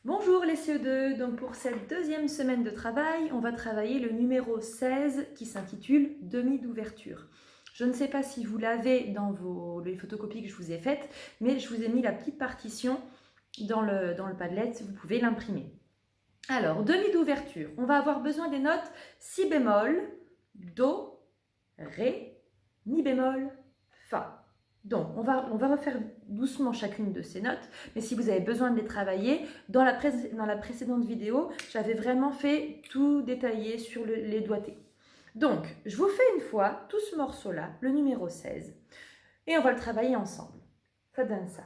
Bonjour les CE2, donc pour cette deuxième semaine de travail, on va travailler le numéro 16 qui s'intitule Demi d'ouverture. Je ne sais pas si vous l'avez dans les photocopies que je vous ai faites, mais je vous ai mis la petite partition dans le Padlet, vous pouvez l'imprimer. Alors, demi d'ouverture, on va avoir besoin des notes si bémol, do, ré, mi bémol, fa. Donc, on va refaire doucement chacune de ces notes, mais si vous avez besoin de les travailler, dans la précédente vidéo, j'avais vraiment fait tout détaillé sur les doigtés. Donc, je vous fais une fois tout ce morceau-là, le numéro 16, et on va le travailler ensemble. Ça donne ça.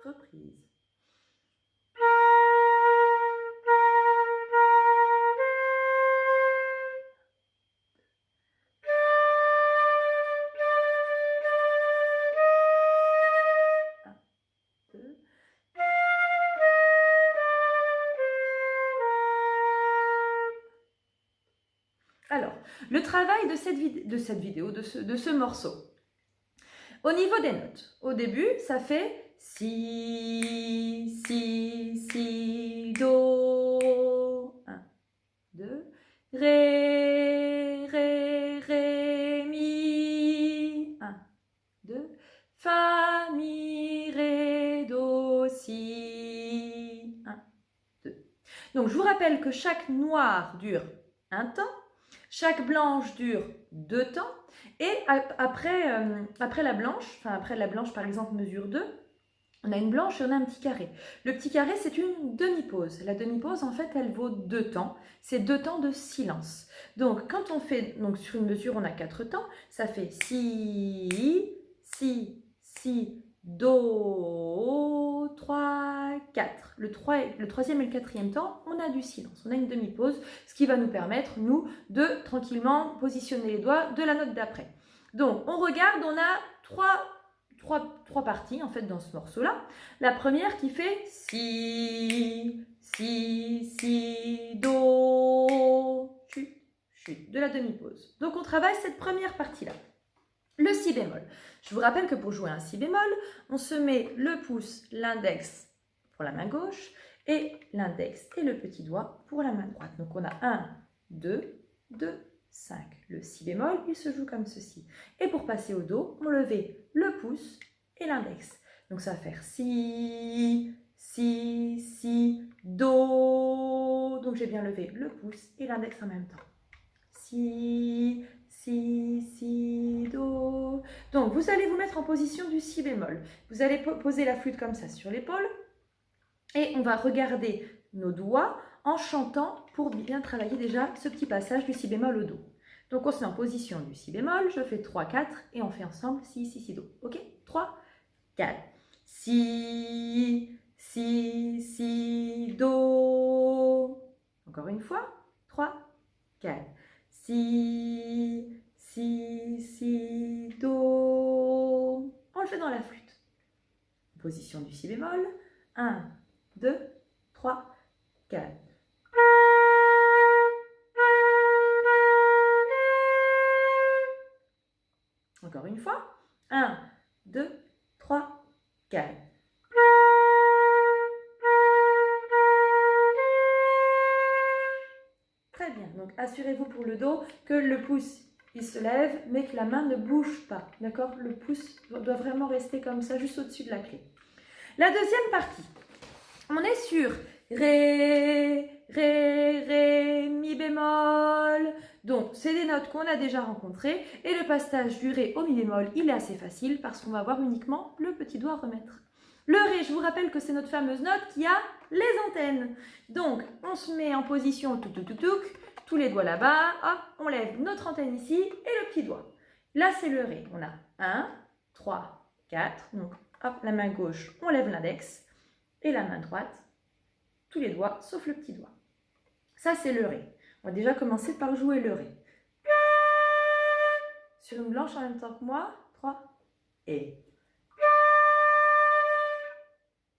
Reprise. Alors, le travail de cette vidéo, de ce morceau. Au niveau des notes, au début, ça fait si, si, si, do. 1, 2, ré, ré, ré, mi. 1, 2, fa, mi, ré, do, si. 1, 2. Donc, je vous rappelle que chaque noir dure un temps. Chaque blanche dure 2 temps et après la blanche par exemple mesure 2, on a une blanche et on a un petit carré. Le petit carré c'est une demi-pause. La demi-pause en fait elle vaut 2 temps, c'est 2 temps de silence. Donc quand on fait, donc sur une mesure on a 4 temps, ça fait si, si, si, do, 3, 4. Le troisième et le quatrième temps, on a du silence, on a une demi-pause, ce qui va nous permettre, nous, de tranquillement positionner les doigts de la note d'après. Donc, on regarde, on a trois parties, en fait, dans ce morceau-là. La première qui fait si, si, si, do, chut, chut, de la demi-pause. Donc, on travaille cette première partie-là. Le si bémol. Je vous rappelle que pour jouer un si bémol, on se met le pouce, l'index pour la main gauche et l'index et le petit doigt pour la main droite. Donc on a 1, 2, 2, 5. Le si bémol, il se joue comme ceci. Et pour passer au do, on levait le pouce et l'index. Donc ça va faire si, si, si, do. Donc j'ai bien levé le pouce et l'index en même temps. Si, si, si, do. Donc, vous allez vous mettre en position du si bémol. Vous allez poser la flûte comme ça sur l'épaule et on va regarder nos doigts en chantant pour bien travailler déjà ce petit passage du si bémol au do. Donc, on se met en position du si bémol. Je fais 3, 4 et on fait ensemble si, si, si, do. Ok? 3, 4. Si, si, si, do. Encore une fois. 3, 4. Si, si, si, do. On le fait dans la flûte. Position du si bémol. 1, 2, 3, 4. Encore une fois. 1, 2, 3, 4. Très bien, donc assurez-vous pour le do que le pouce il se lève mais que la main ne bouge pas, d'accord? Le pouce doit vraiment rester comme ça, juste au-dessus de la clé. La deuxième partie, on est sur ré, ré, ré, mi bémol. Donc, c'est des notes qu'on a déjà rencontrées et le passage du ré au mi bémol, il est assez facile parce qu'on va avoir uniquement le petit doigt à remettre. Le ré, je vous rappelle que c'est notre fameuse note qui a les antennes. Donc, on se met en position touc, touc, touc, touc, tous les doigts là-bas, hop, on lève notre antenne ici et le petit doigt. Là, c'est le ré. On a 1, 3, 4. Donc, hop, la main gauche, on lève l'index et la main droite, tous les doigts sauf le petit doigt. Ça, c'est le ré. On va déjà commencer par jouer le ré. Sur une blanche en même temps que moi. 3, et.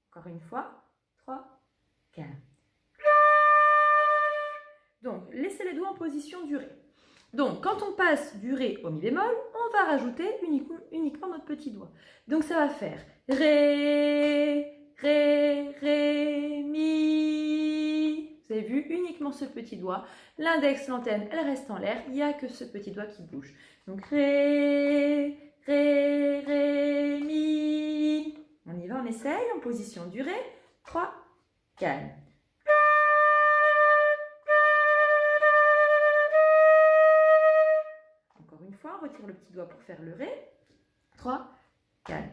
Encore une fois, 3, 4. Donc, laissez les doigts en position du Ré. Donc, quand on passe du Ré au Mi bémol, on va rajouter uniquement notre petit doigt. Donc, ça va faire Ré, Ré, Ré, Mi. Vous avez vu, uniquement ce petit doigt. L'index, l'antenne, elle reste en l'air. Il n'y a que ce petit doigt qui bouge. Donc, Ré, Ré, Ré, Mi. On y va, on essaye en position du Ré. 3, 4. Encore une fois, on retire le petit doigt pour faire le Ré. 3, 4.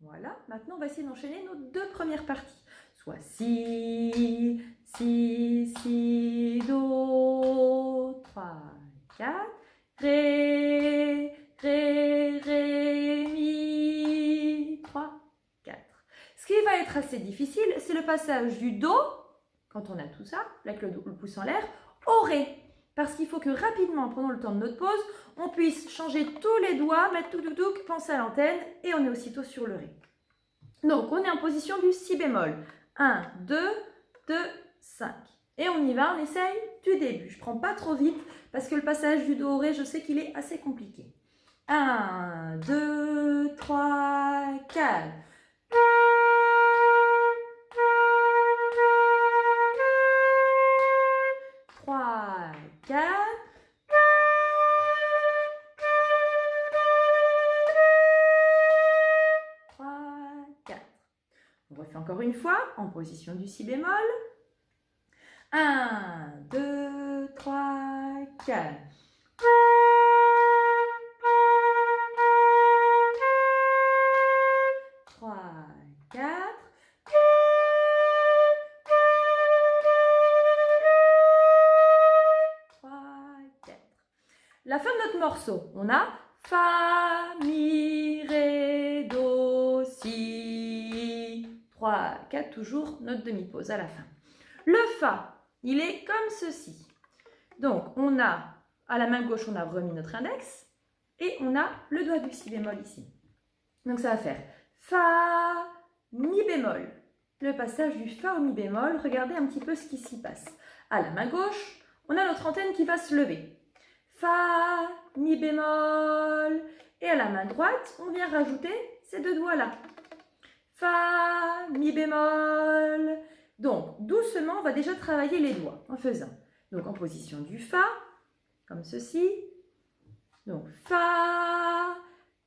Voilà, maintenant on va essayer d'enchaîner nos deux premières parties. Soit Si, Si, Si, Do, 3, 4. Ré, Ré, Ré, Mi, 3, 4. Ce qui va être assez difficile, c'est le passage du Do, quand on a tout ça, avec le pouce en l'air, au Ré. Parce qu'il faut que rapidement, pendant le temps de notre pause, on puisse changer tous les doigts, mettre tout, penser à l'antenne, et on est aussitôt sur le Ré. Donc, on est en position du Si bémol. 1, 2, 2, 5. Et on y va, on essaye du début. Je ne prends pas trop vite parce que le passage du Do au Ré, je sais qu'il est assez compliqué. 1, 2, 3, 4. 3, 4. 3, 4. On refait encore une fois en position du Si bémol. 1, 2, 3, 4. 3, 4. 3, 4. La fin de notre morceau, on a Fa, Mi, Ré, Do, Si. 3, 4, toujours notre demi-pause à la fin. Le Fa, il est comme ceci. Donc, on a, à la main gauche, on a remis notre index et on a le doigt du Si bémol ici. Donc, ça va faire Fa, Mi bémol. Le passage du Fa au Mi bémol, regardez un petit peu ce qui s'y passe. À la main gauche, on a notre antenne qui va se lever. Fa, Mi bémol. Et à la main droite, on vient rajouter ces deux doigts-là. Fa, Mi bémol. Donc, doucement, on va déjà travailler les doigts en faisant. Donc, en position du Fa, comme ceci. Donc, Fa,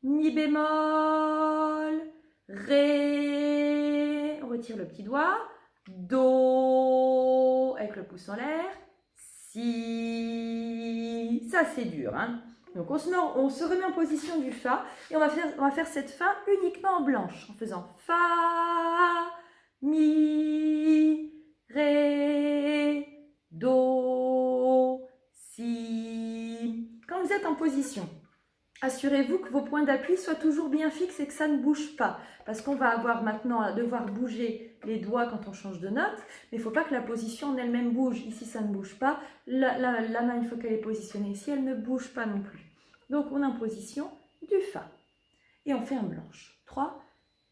Mi bémol, Ré. On retire le petit doigt. Do, avec le pouce en l'air. Si. Ça, c'est dur, hein. Donc, on se remet en position du Fa et on va faire cette fin uniquement en blanche en faisant Fa, Mi, Ré, Do, Si. Quand vous êtes en position, assurez-vous que vos points d'appui soient toujours bien fixes et que ça ne bouge pas. Parce qu'on va avoir maintenant à devoir bouger les doigts quand on change de note. Mais il ne faut pas que la position en elle-même bouge. Ici, ça ne bouge pas. La main, une fois qu'elle est positionnée ici, elle ne bouge pas non plus. Donc, on est en position du Fa. Et on fait en blanche. 3,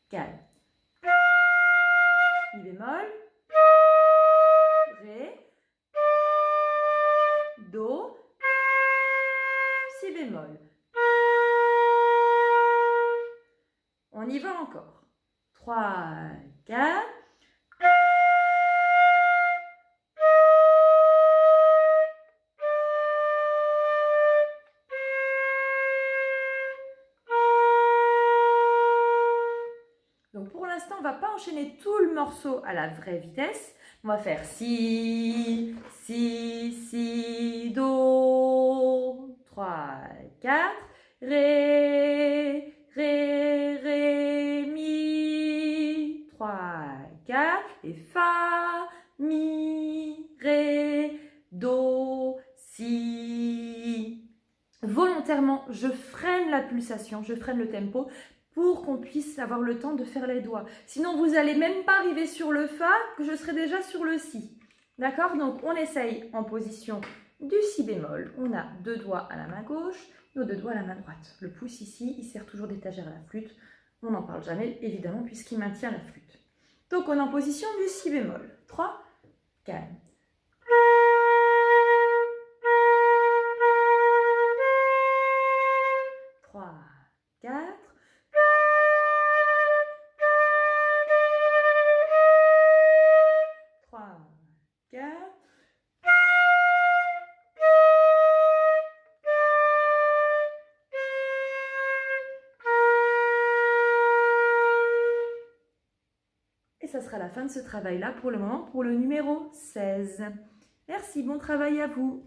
4. Mi bémol. Ré. Do. Si bémol. On y va encore. 3, 4. Donc pour l'instant, on ne va pas enchaîner tout le morceau à la vraie vitesse. On va faire Si, Si, Si, Do. 3, 4. Ré, Ré, Ré, Mi. 3, 4. Et Fa, Mi, Ré, Do, Si. Volontairement, je freine la pulsation, je freine le tempo pour qu'on puisse avoir le temps de faire les doigts. Sinon, vous n'allez même pas arriver sur le Fa, que je serai déjà sur le Si. D'accord? Donc, on essaye en position Du si bémol, on a 2 doigts à la main gauche, nos 2 doigts à la main droite. Le pouce ici, il sert toujours d'étagère à la flûte. On n'en parle jamais, évidemment, puisqu'il maintient la flûte. Donc, on est en position du si bémol. 3, 4. 3, 4. 3, 4. Et ça sera la fin de ce travail-là pour le moment, pour le numéro 16. Merci, bon travail à vous.